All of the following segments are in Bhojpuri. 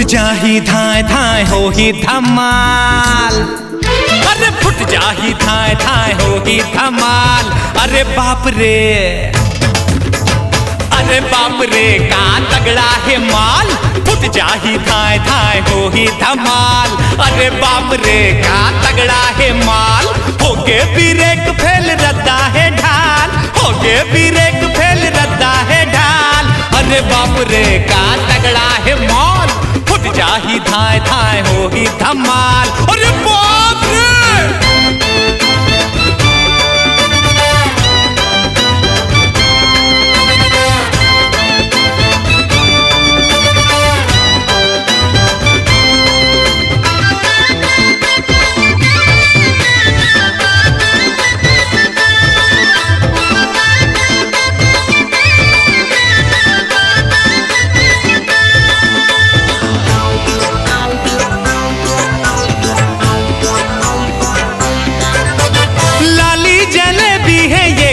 जाही धाए धाए हो ही धमाल, अरे फुट जाही धाए धाए हो ही धमाल। अरे बाप रे, अरे बाप रे का तगड़ा है माल, फुट जाही धाए धाए हो ही धमाल। अरे बाप रे का तगड़ा है माल, होगे ब्रेक फेल रद्दा है ढाल, होगे ब्रेक फेल रद्दा है ढाल। अरे बाप रे का तगड़ा है माल, फुट जाही धाए धाए हो ही धमाल। अरे बाप रे,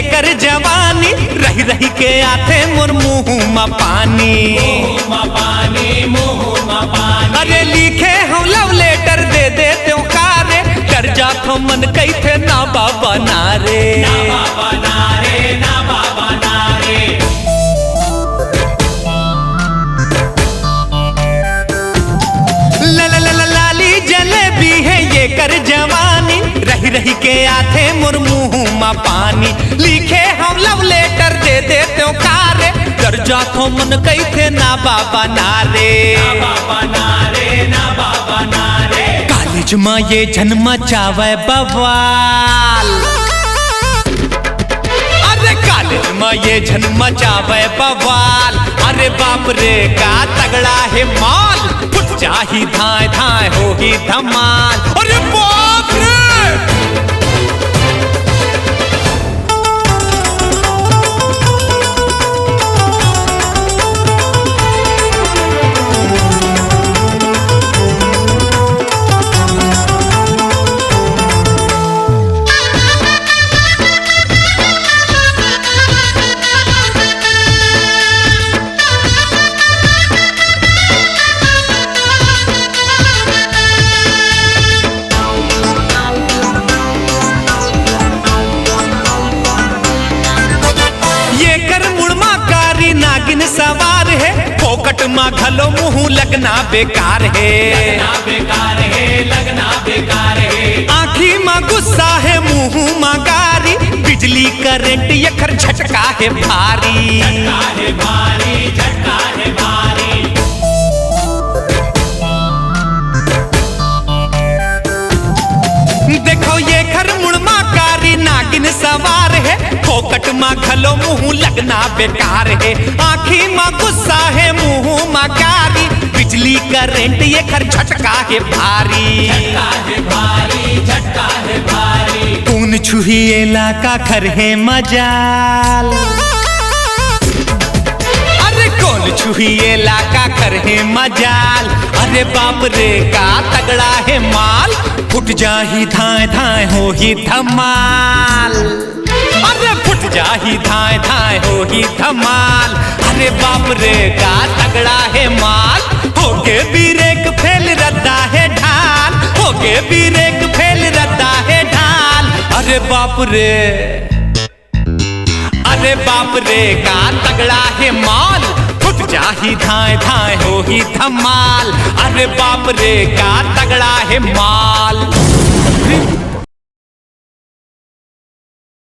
कर जवानी रही रही के आते मोर मुँह में पानी, अरे लिखे हम लव लेटर दे देते हो कारे, कर जातो मन कैथे ना बाबा नारे, ना बाबा नारे, ना बाबा नारे। ला ला ला लाली जलेबी है ये कर जवानी, रही रही के आते मोर मुँह में पानी, लिखे हम लव लेटर दे देते हो कारे, कर जातो मन कैथे ना बाबा नारे, ना बाबा नारे, ना बाबा नारे। कॉलेज में ये जन्म चावे बवाल, अरे कॉलेज में ये जन्म चावे बवाल। अरे बाप रे का तगड़ा है माल, फुट जाही धाए धाए हो ही धमाल। अरे बाप रे, नागिन सवार है, फोकट माँ घलो मुँह लगना बेकार है, लगना बेकार है, लगना बेकार है। आँखी माँ गुस्सा है मुँह माँ गारी, बिजली करंट यखर झटका है भारी, झटका है भारी, झटका है भारी। देखो ये खर मुड़मा कारी नागिन सवार है, फोकट माँ घलो मुँह लगना बेकार है। आँखी माँ गुस्सा है मुँह माँ कारी, बिजली करंट ये खर झटका है भारी, झटका है भारी, झटका है भारी। कौन छुही इलाका खर है मजाल, अरे कौन छुही इलाका खर है मजाल। अरे बाप रे का तगड़ा है माल, फुट जाही धाए धाए हो ही धमाल, अरे फुट जाही धाए धाए हो ही धमाल। अरे बाप रे का तगड़ा है माल, होगे ब्रेक फेल रद्दा है ढाल, होगे ब्रेक फेल रद्दा है ढाल। अरे बाप रे, अरे बाप रे का तगड़ा है माल, फुट जाही धाए धाए हो ही धमाल। अरे बाप रे का तगड़ा है माल।